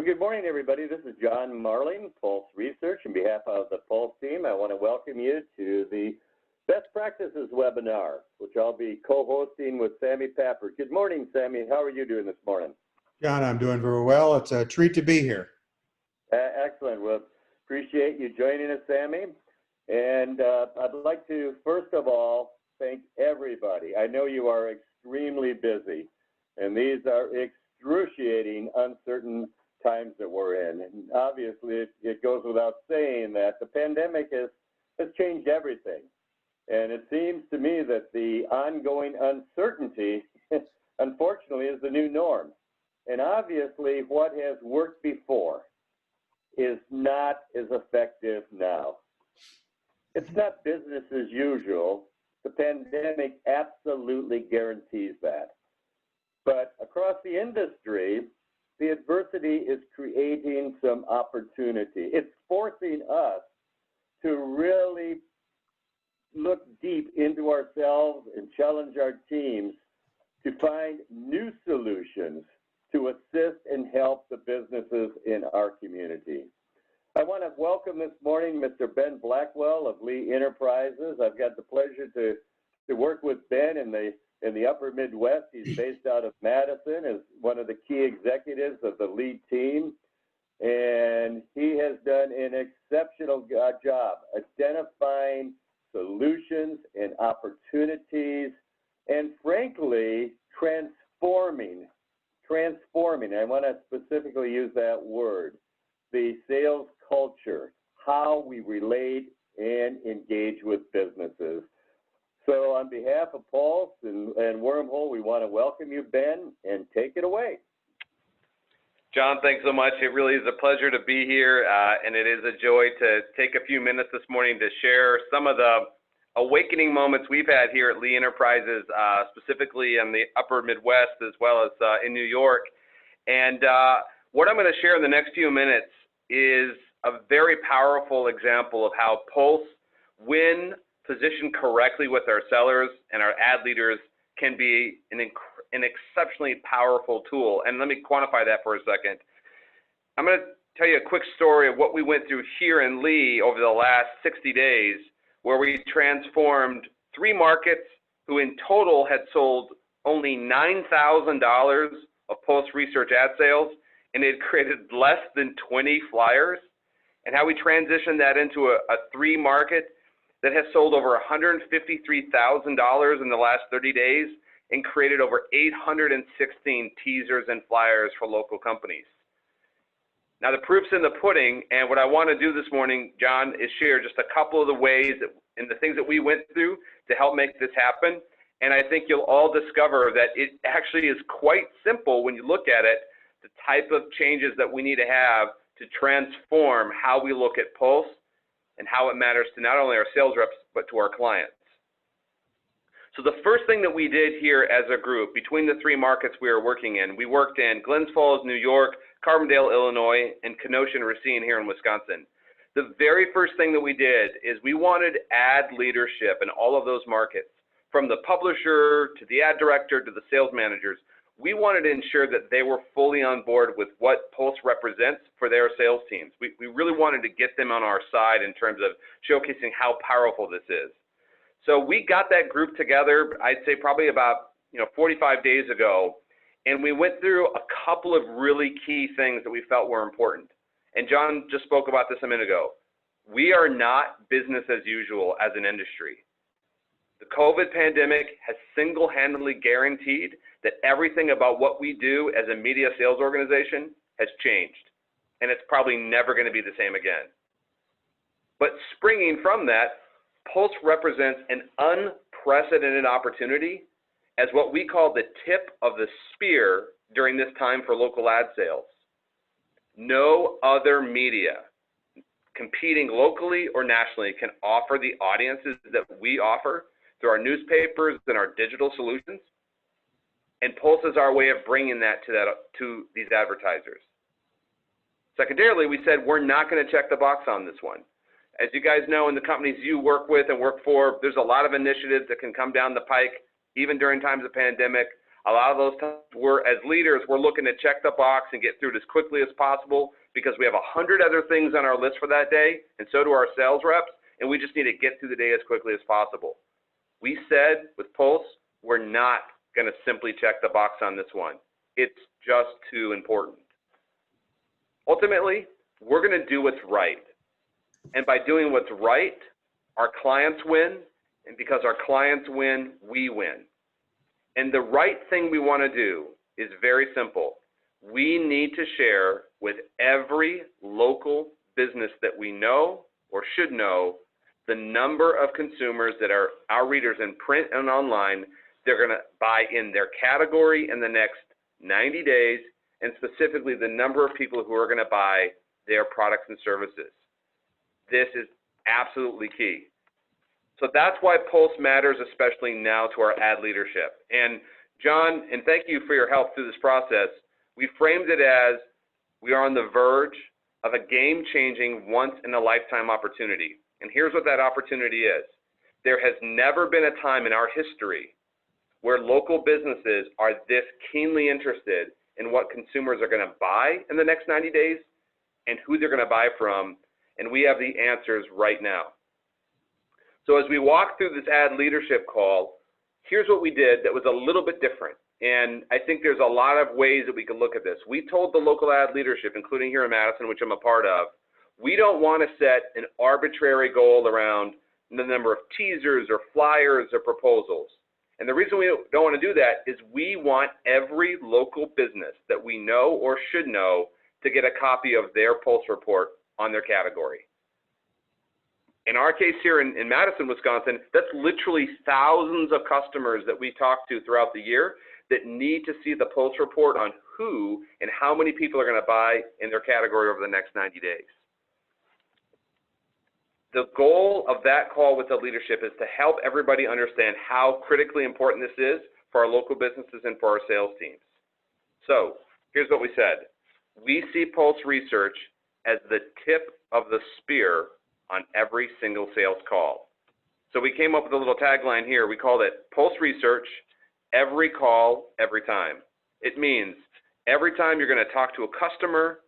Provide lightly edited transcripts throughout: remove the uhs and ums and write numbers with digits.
Well, good morning, everybody. This is John Marling, Pulse Research. On behalf of the Pulse team, I want to welcome you to the Best Practices webinar, which I'll be co-hosting with Sammy Papper. Good morning, Sammy. How are you doing this morning? John, I'm doing very well. It's a treat to be here. Excellent. Well, appreciate you joining us, Sammy. And I'd like to, first of all, thank everybody. I know you are extremely busy, and these are excruciating, uncertain times that we're in. And obviously, it goes without saying that the pandemic has changed everything. And it seems to me that the ongoing uncertainty, unfortunately, is the new norm. And obviously, what has worked before is not as effective now. It's not business as usual. The pandemic absolutely guarantees that. But across the industry, the adversity is creating some opportunity. It's forcing us to really look deep into ourselves and challenge our teams to find new solutions to assist and help the businesses in our community. I want to welcome this morning Mr. Ben Blackwell of Lee Enterprises. I've got the pleasure to work with Ben in the upper Midwest. He's based out of Madison as one of the key executives of the Lee team. And he has done an exceptional job identifying solutions and opportunities and, frankly, transforming. I want to specifically use that word, the sales culture, how we relate and engage with businesses. So on behalf of Pulse and Wormhole, we want to welcome you, Ben, and take it away. John, thanks so much. It really is a pleasure to be here, and it is a joy to take a few minutes this morning to share some of the awakening moments we've had here at Lee Enterprises, specifically in the upper Midwest as well as in New York. And what I'm going to share in the next few minutes is a very powerful example of how Pulse, when positioned correctly with our sellers and our ad leaders, can be an exceptionally powerful tool. And let me quantify that for a second. I'm going to tell you a quick story of what we went through here in Lee over the last 60 days, where we transformed 3 markets who in total had sold only $9,000 of Pulse Research ad sales, and it created less than 20 flyers, and how we transitioned that into a 3 market that has sold over $153,000 in the last 30 days and created over 816 teasers and flyers for local companies. Now, the proof's in the pudding, and what I want to do this morning, John, is share just a couple of the ways and the things that we went through to help make this happen. And I think you'll all discover that it actually is quite simple when you look at it, the type of changes that we need to have to transform how we look at Pulse and how it matters to not only our sales reps, but to our clients. So the first thing that we did here as a group, between the 3 markets we were working in, we worked in Glens Falls, New York, Carbondale, Illinois, and Kenosha and Racine here in Wisconsin. The very first thing that we did is we wanted ad leadership in all of those markets, from the publisher to the ad director to the sales managers. We wanted to ensure that they were fully on board with what Pulse represents for their sales teams. We really wanted to get them on our side in terms of showcasing how powerful this is. So we got that group together, I'd say probably about 45 days ago, and we went through a couple of really key things that we felt were important. And John just spoke about this a minute ago. We are not business as usual as an industry. The COVID pandemic has single-handedly guaranteed that everything about what we do as a media sales organization has changed, and it's probably never going to be the same again. But springing from that, Pulse represents an unprecedented opportunity as what we call the tip of the spear during this time for local ad sales. No other media competing locally or nationally can offer the audiences that we offer through our newspapers and our digital solutions. And Pulse is our way of bringing that to these advertisers. Secondarily, we said we're not going to check the box on this one. As you guys know, in the companies you work with and work for, there's a lot of initiatives that can come down the pike, even during times of pandemic. A lot of those times as leaders, we're looking to check the box and get through it as quickly as possible because we have 100 other things on our list for that day, and so do our sales reps, and we just need to get through the day as quickly as possible. We said with Pulse, we're not going to simply check the box on this one. It's just too important. Ultimately, we're going to do what's right. And by doing what's right, our clients win, and because our clients win, we win. And the right thing we want to do is very simple. We need to share with every local business that we know or should know the number of consumers that are our readers in print and online they're going to buy in their category in the next 90 days, and specifically the number of people who are going to buy their products and services. This is absolutely key. So that's why Pulse matters, especially now to our ad leadership. And John, and thank you for your help through this process, we framed it as we are on the verge of a game-changing, once-in-a-lifetime opportunity. And here's what that opportunity is. There has never been a time in our history where local businesses are this keenly interested in what consumers are going to buy in the next 90 days and who they're going to buy from, and we have the answers right now. So as we walk through this ad leadership call, here's what we did that was a little bit different. And I think there's a lot of ways that we can look at this. We told the local ad leadership, including here in Madison, which I'm a part of, we don't want to set an arbitrary goal around the number of teasers or flyers or proposals. And the reason we don't want to do that is we want every local business that we know or should know to get a copy of their Pulse report on their category. In our case here in Madison, Wisconsin, that's literally thousands of customers that we talk to throughout the year that need to see the Pulse report on who and how many people are going to buy in their category over the next 90 days. The goal of that call with the leadership is to help everybody understand how critically important this is for our local businesses and for our sales teams. So here's what we said. We see Pulse research as the tip of the spear on every single sales call. So we came up with a little tagline here. We called it Pulse Research, every call, every time. It means every time you're going to talk to a customer,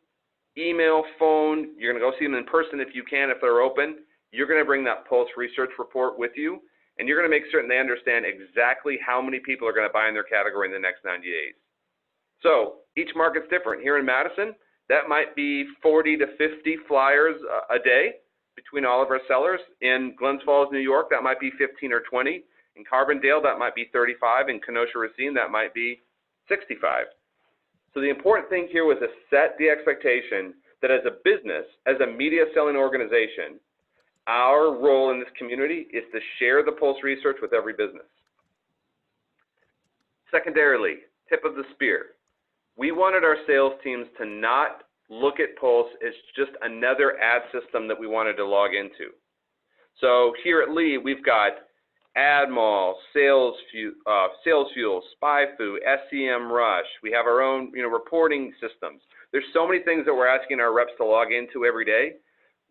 email, phone, you're going to go see them in person if you can, if they're open, you're going to bring that Pulse Research report with you, and you're going to make certain they understand exactly how many people are going to buy in their category in the next 90 days. So each market's different. Here in Madison, that might be 40 to 50 flyers a day between all of our sellers. In Glens Falls, New York, that might be 15 or 20. In Carbondale, that might be 35. In Kenosha, Racine, that might be 65. So the important thing here was to set the expectation that as a business, as a media selling organization, our role in this community is to share the Pulse research with every business. Secondarily, tip of the spear. We wanted our sales teams to not look at Pulse as just another ad system that we wanted to log into. So here at Lee, we've got AdMall, Sales Fuel, SpyFu, SEM Rush. We have our own, reporting systems. There's so many things that we're asking our reps to log into every day.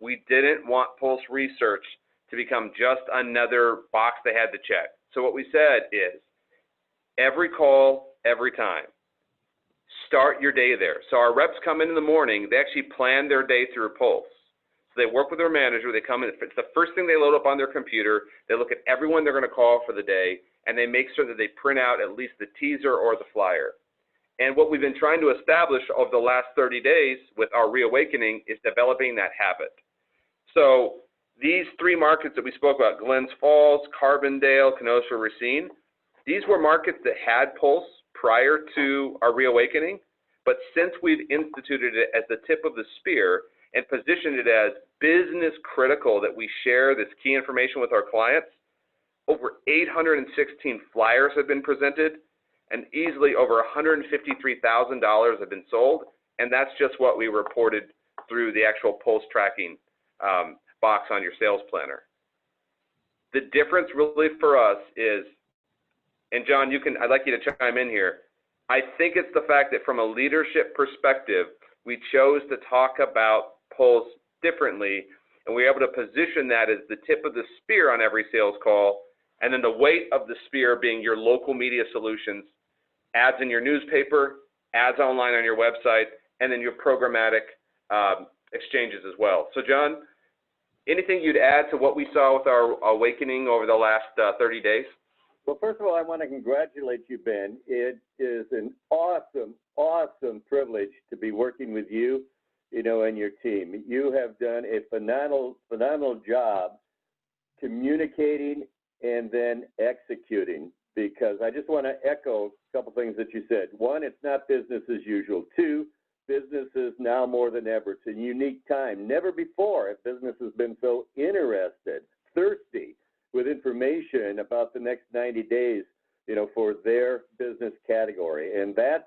We didn't want Pulse Research to become just another box they had to check. So what we said is, every call, every time. Start your day there. So our reps come in the morning, they actually plan their day through Pulse. So they work with their manager, they come in, it's the first thing they load up on their computer, they look at everyone they're going to call for the day, and they make sure that they print out at least the teaser or the flyer. And what we've been trying to establish over the last 30 days with our reawakening is developing that habit. So these three markets that we spoke about, Glens Falls, Carbondale, Kenosha, Racine, these were markets that had Pulse prior to our reawakening, but since we've instituted it as the tip of the spear and positioned it as business critical that we share this key information with our clients, over 816 flyers have been presented and easily over $153,000 have been sold, and that's just what we reported through the actual Pulse tracking box on your sales planner. The difference really for us is, and John, I'd like you to chime in here. I think it's the fact that from a leadership perspective, we chose to talk about Pulse differently, and we were able to position that as the tip of the spear on every sales call, and then the weight of the spear being your local media solutions ads in your newspaper, ads online on your website, and then your programmatic exchanges as well. So John, anything you'd add to what we saw with our awakening over the last 30 days? Well, first of all, I want to congratulate you, Ben. It is an awesome, awesome privilege to be working with you, and your team. You have done a phenomenal job communicating and then executing, because I just want to echo a couple things that you said. One, it's not business as usual. Two, business is now more than ever. It's a unique time. Never before have businesses been so interested, thirsty with information about the next 90 days, for their business category. And that's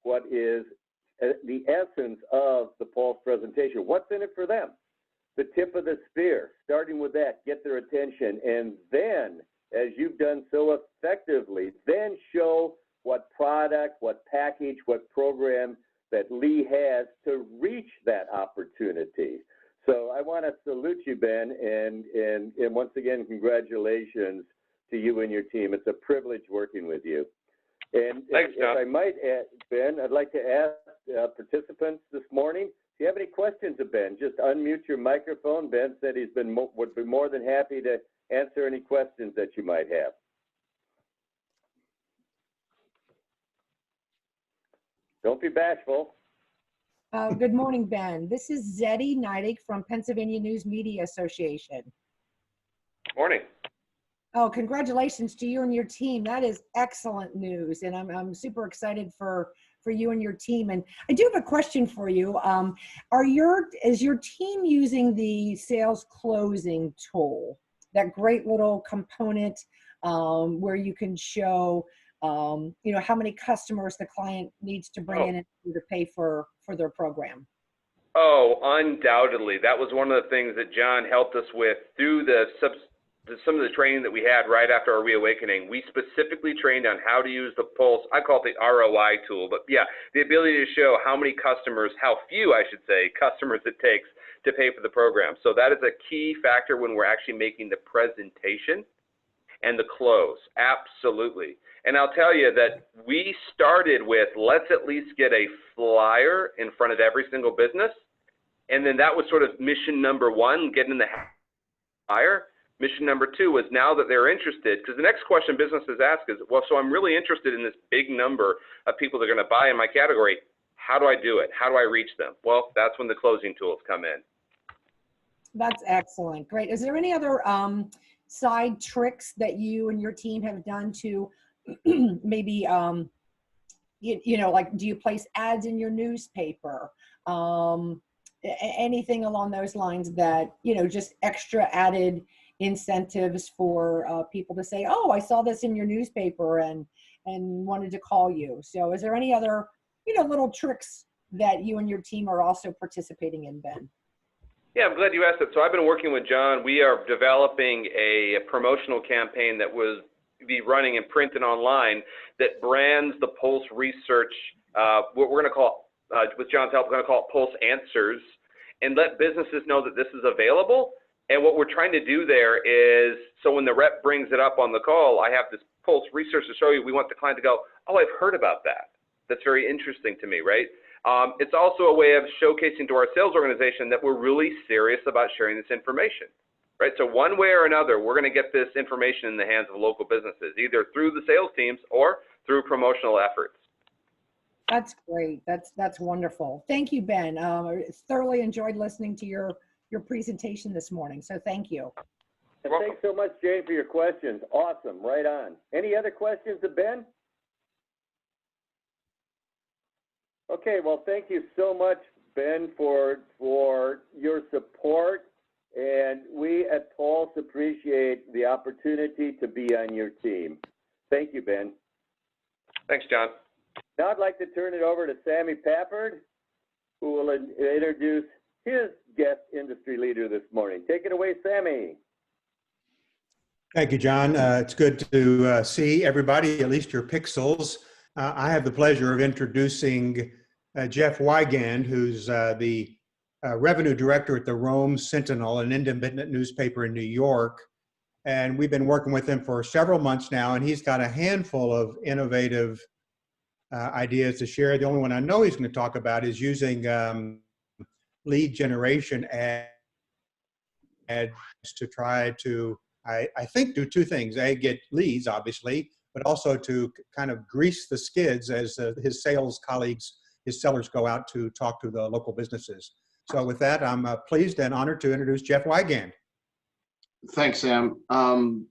what is the essence of the Pulse presentation. What's in it for them? The tip of the spear, starting with that, get their attention, and then, as you've done so effectively, then show what product, what package, what program that Lee has to reach that opportunity. So I want to salute you, Ben, and once again, congratulations to you and your team. It's a privilege working with you. And Thanks, John. if I might add, Ben, I'd like to ask participants this morning, if you have any questions of Ben, just unmute your microphone. Ben said would be more than happy to answer any questions that you might have. Don't be bashful. Good morning, Ben. This is Zeddy Neidig from Pennsylvania News Media Association. Morning. Oh, congratulations to you and your team. That is excellent news, and I'm super excited for you and your team. And I do have a question for you. Is your team using the sales closing tool? That great little component where you can show, how many customers the client needs to bring in to pay for their program. Oh, undoubtedly. That was one of the things that John helped us with through some of the training that we had right after our reawakening. We specifically trained on how to use the Pulse. I call it the ROI tool, but yeah, the ability to show how many customers, how few, I should say, customers it takes to pay for the program. So that is a key factor when we're actually making the presentation and the close. Absolutely. And I'll tell you that we started with, let's at least get a flyer in front of every single business. And then that was sort of mission number one, getting the flyer. Mission number two was, now that they're interested, because the next question businesses ask is, well, so I'm really interested in this big number of people that are going to buy in my category. How do I do it? How do I reach them? Well, that's when the closing tools come in. That's excellent. Great. Is there any other side tricks that you and your team have done to maybe, like, do you place ads in your newspaper? Anything along those lines that, just extra added incentives for people to say, oh, I saw this in your newspaper and wanted to call you. So is there any other, little tricks that you and your team are also participating in, Ben? Yeah, I'm glad you asked that. So I've been working with John. We are developing a promotional campaign that will be running in print and online that brands the Pulse research, what we're going to call, with John's help, we're going to call it Pulse Answers, and let businesses know that this is available. And what we're trying to do there is, so when the rep brings it up on the call, I have this Pulse research to show you, we want the client to go, oh, I've heard about that. That's very interesting to me, right? It's also a way of showcasing to our sales organization that we're really serious about sharing this information, right? So one way or another, we're going to get this information in the hands of local businesses, either through the sales teams or through promotional efforts. That's great. That's wonderful. Thank you, Ben. I thoroughly enjoyed listening to your presentation this morning. So thank you. And thanks so much, Jane, for your questions. Awesome. Right on. Any other questions of Ben? Okay, well, thank you so much, Ben, for your support. And we at Pulse appreciate the opportunity to be on your team. Thank you, Ben. Thanks, John. Now I'd like to turn it over to Sammy Pappard, who will introduce his guest industry leader this morning. Take it away, Sammy. Thank you, John. It's good to see everybody, at least your pixels. I have the pleasure of introducing Jeff Wigand, who's the revenue director at the Rome Sentinel, an independent newspaper in New York. And we've been working with him for several months now, and he's got a handful of innovative ideas to share. The only one I know he's going to talk about is using lead generation ads to try to, I think, do two things. A, get leads, obviously, but also to kind of grease the skids as his sales colleagues, his sellers go out to talk to the local businesses. So with that, I'm pleased and honored to introduce Jeff Wygand. Thanks, Sam. I'm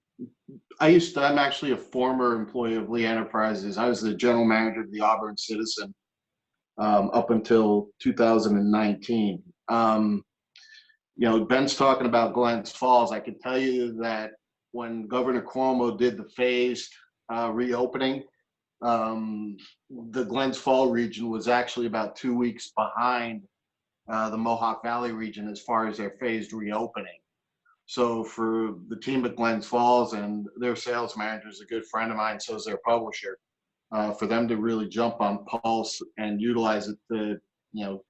actually a former employee of Lee Enterprises. I was the general manager of the Auburn Citizen up until 2019. Ben's talking about Glens Falls. I can tell you that when Governor Cuomo did the phased reopening, the Glens Falls region was actually about 2 weeks behind the Mohawk Valley region as far as their phased reopening. So for the team at Glens Falls, and their sales manager is a good friend of mine, so is their publisher, for them to really jump on Pulse and utilize it to,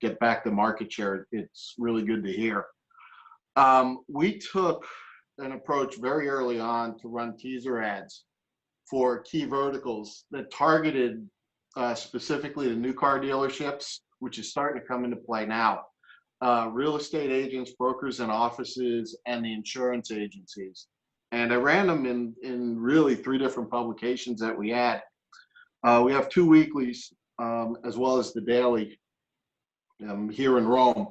get back the market share, it's really good to hear. We took an approach very early on to run teaser ads for key verticals that targeted specifically the new car dealerships, which is starting to come into play now. Real estate agents, brokers and offices, and the insurance agencies. And I ran them in really 3 different publications that we had. We have 2 weeklies, as well as the daily here in Rome.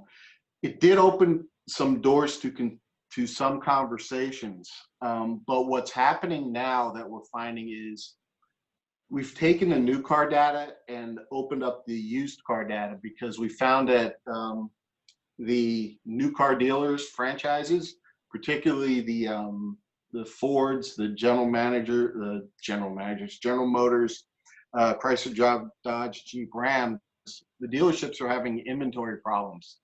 It did open some doors to some conversations. But what's happening now that we're finding is we've taken the new car data and opened up the used car data, because we found that the new car dealers franchises, particularly the Fords, the General Motors, Chrysler, Dodge, Jeep, Ram, the dealerships are having inventory problems.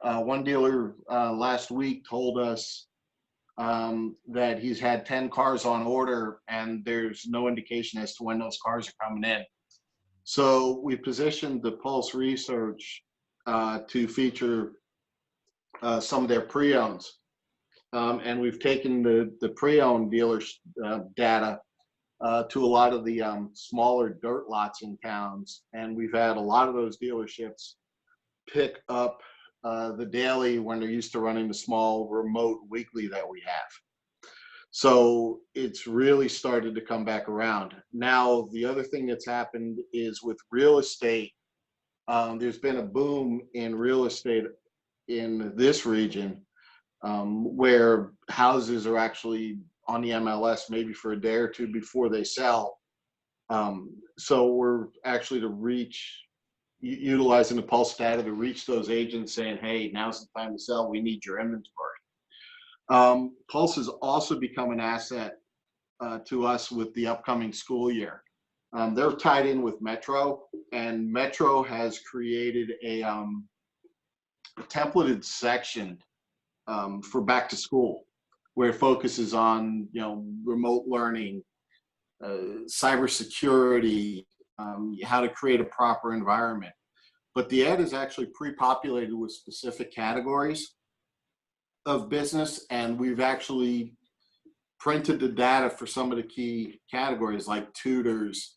One dealer last week told us that he's had 10 cars on order and there's no indication as to when those cars are coming in. So we positioned the Pulse research to feature some of their pre-owns. And we've taken the pre-owned dealers data to a lot of the smaller dirt lots in towns. And we've had a lot of those dealerships pick up the daily when they're used to running the small remote weekly that we have. So it's really started to come back around. Now, the other thing that's happened is with real estate, there's been a boom in real estate in this region, where houses are actually on the MLS maybe for a day or two before they sell. So we're actually utilizing the Pulse data to reach those agents saying, hey, now's the time to sell. We need your inventory. Pulse has also become an asset to us with the upcoming school year. They're tied in with Metro, and Metro has created a templated section for back to school, where it focuses on remote learning, cybersecurity, how to create a proper environment. But the ad is actually pre-populated with specific categories of business, and we've actually printed the data for some of the key categories like tutors,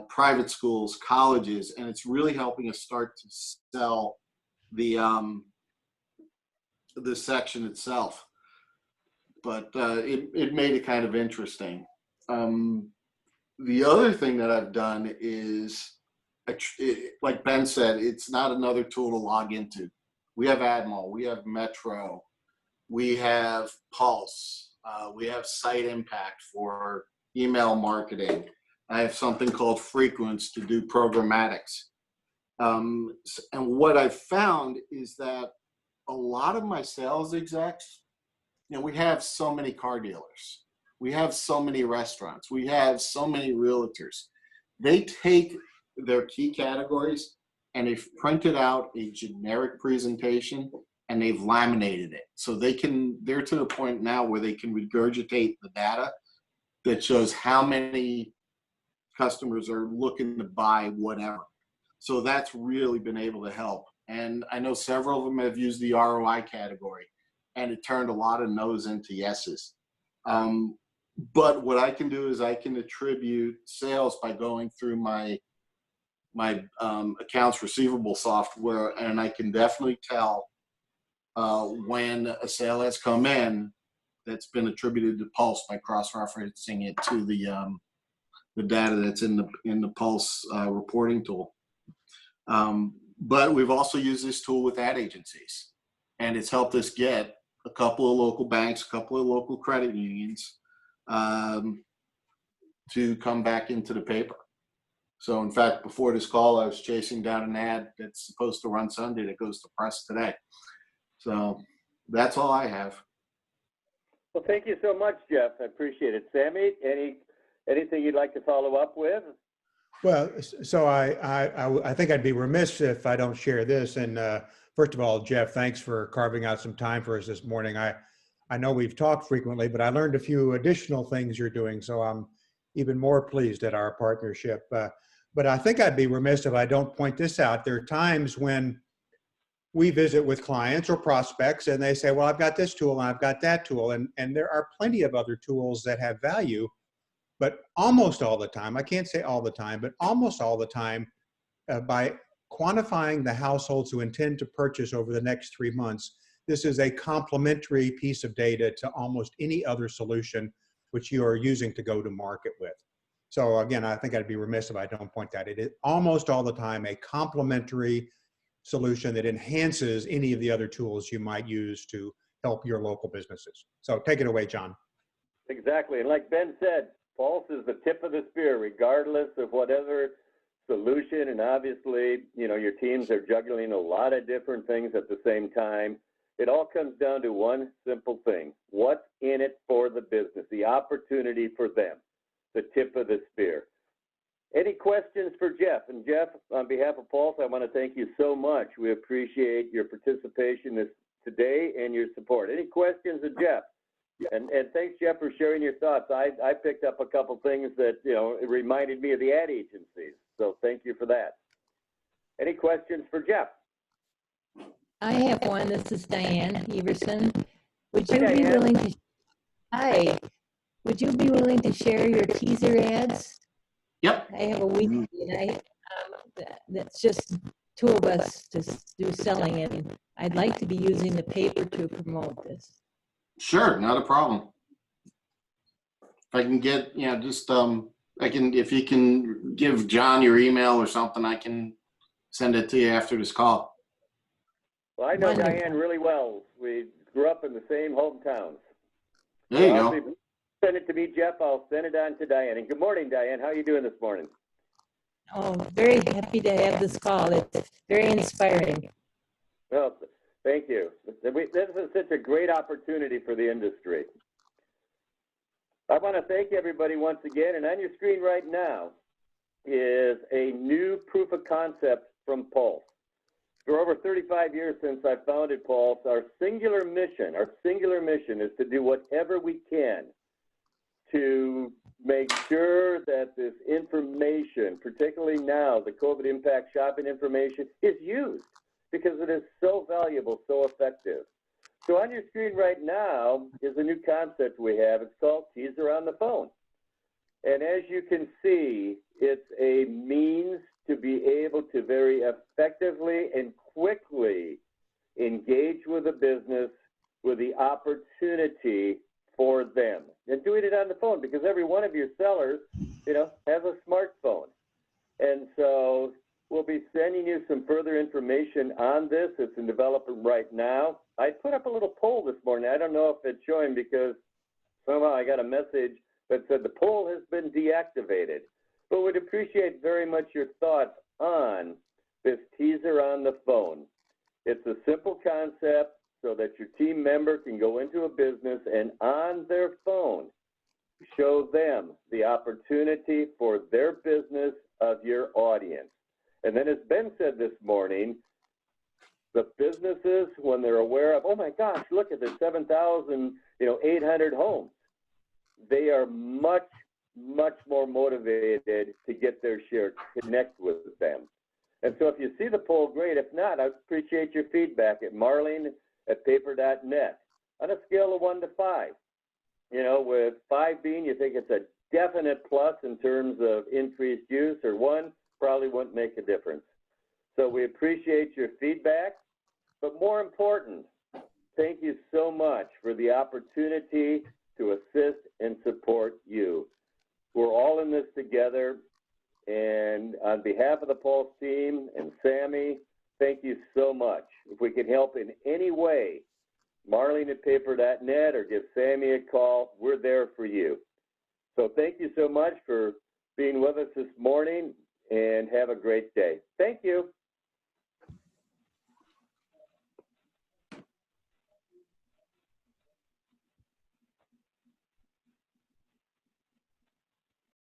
private schools, colleges, and it's really helping us start to sell the section itself. But it made it kind of interesting. The other thing that I've done is, like Ben said, it's not another tool to log into. We have AdMall, we have Metro, we have Pulse, we have Site Impact for email marketing. I have something called Frequence to do programmatics. And what I've found is that a lot of my sales execs, we have so many car dealers, we have so many restaurants, we have so many realtors. They take their key categories and they've printed out a generic presentation and they've laminated it. So they're to the point now where they can regurgitate the data that shows how many customers are looking to buy whatever. So that's really been able to help. And I know several of them have used the ROI category, and it turned a lot of no's into yeses. But what I can do is I can attribute sales by going through my my accounts receivable software, and I can definitely tell when a sale has come in that's been attributed to Pulse by cross-referencing it to the data that's in the Pulse reporting tool. But we've also used this tool with ad agencies, and it's helped us get a couple of local banks, a couple of local credit unions to come back into the paper. So in fact, before this call, I was chasing down an ad that's supposed to run Sunday that goes to press today. So that's all I have. Well, thank you so much, Jeff. I appreciate it. Sammy, anything you'd like to follow up with? Well, so I think I'd be remiss if I don't share this. And first of all, Jeff, thanks for carving out some time for us this morning. I know we've talked frequently, but I learned a few additional things you're doing, so I'm even more pleased at our partnership. But I think I'd be remiss if I don't point this out. There are times when we visit with clients or prospects and they say, well, I've got this tool and I've got that tool. And there are plenty of other tools that have value, but almost all the time, I can't say all the time, but almost all the time, by quantifying the households who intend to purchase over the next 3 months, this is a complementary piece of data to almost any other solution which you are using to go to market with. So again, I think I'd be remiss if I don't point that. It is almost all the time a complementary solution that enhances any of the other tools you might use to help your local businesses. So take it away, John. Exactly. And like Ben said, Pulse is the tip of the spear, regardless of whatever solution. And obviously, your teams are juggling a lot of different things at the same time. It all comes down to one simple thing. What's in it for the business? The opportunity for them, the tip of the spear. Any questions for Jeff? And Jeff, on behalf of Pulse, I want to thank you so much. We appreciate your participation today and your support. Any questions of Jeff? And thanks, Jeff, for sharing your thoughts. I picked up a couple things that, it reminded me of the ad agencies. So thank you for that. Any questions for Jeff? I have one. This is Diane Everson. Would Hi, you be Diane. willing to? Hi. Would you be willing to share your teaser ads? Yep. I have a weekly, and that's just two of us to do selling, and I'd like to be using the paper to promote this. Sure, not a problem. If I can get, if you can give John your email or something, I can send it to you after this call. Well, I know Wonderful. Diane really well. We grew up in the same hometowns. There you So go. if you send it to me, Jeff, I'll send it on to Diane. And good morning, Diane. How are you doing this morning? Oh, very happy to have this call. It's very inspiring. Well, thank you. This is such a great opportunity for the industry. I want to thank everybody once again. And on your screen right now is a new proof of concept from Pulse. For over 35 years since I founded Pulse, our singular mission is to do whatever we can to make sure that this information, particularly now, the COVID impact shopping information, is used because it is so valuable, so effective. So on your screen right now is a new concept we have. It's called Teaser on the Phone. And as you can see, it's a means to be able to very effectively and quickly engage with a business with the opportunity for them. And doing it on the phone, because every one of your sellers, has a smartphone. And so we'll be sending you some further information on this. It's in development right now. I put up a little poll this morning. I don't know if it's showing because somehow I got a message that said the poll has been deactivated. But would appreciate very much your thoughts on this teaser on the phone. It's a simple concept so that your team member can go into a business and on their phone show them the opportunity for their business of your audience. And then as Ben said this morning, the businesses, when they're aware of, oh my gosh, look at the 7,800 homes, they are much more motivated to get their share, connect with them. And so if you see the poll, great. If not, I appreciate your feedback at marlene@paper.net. On a scale of 1 to 5, with 5 being you think it's a definite plus in terms of increased use, or 1, probably wouldn't make a difference. So we appreciate your feedback, but more important, thank you so much for the opportunity to assist and support you. We're all in this together, and on behalf of the Pulse team and Sammy, thank you so much. If we can help in any way, Marlene at paper.net or give Sammy a call, we're there for you. So thank you so much for being with us this morning, and have a great day. Thank you.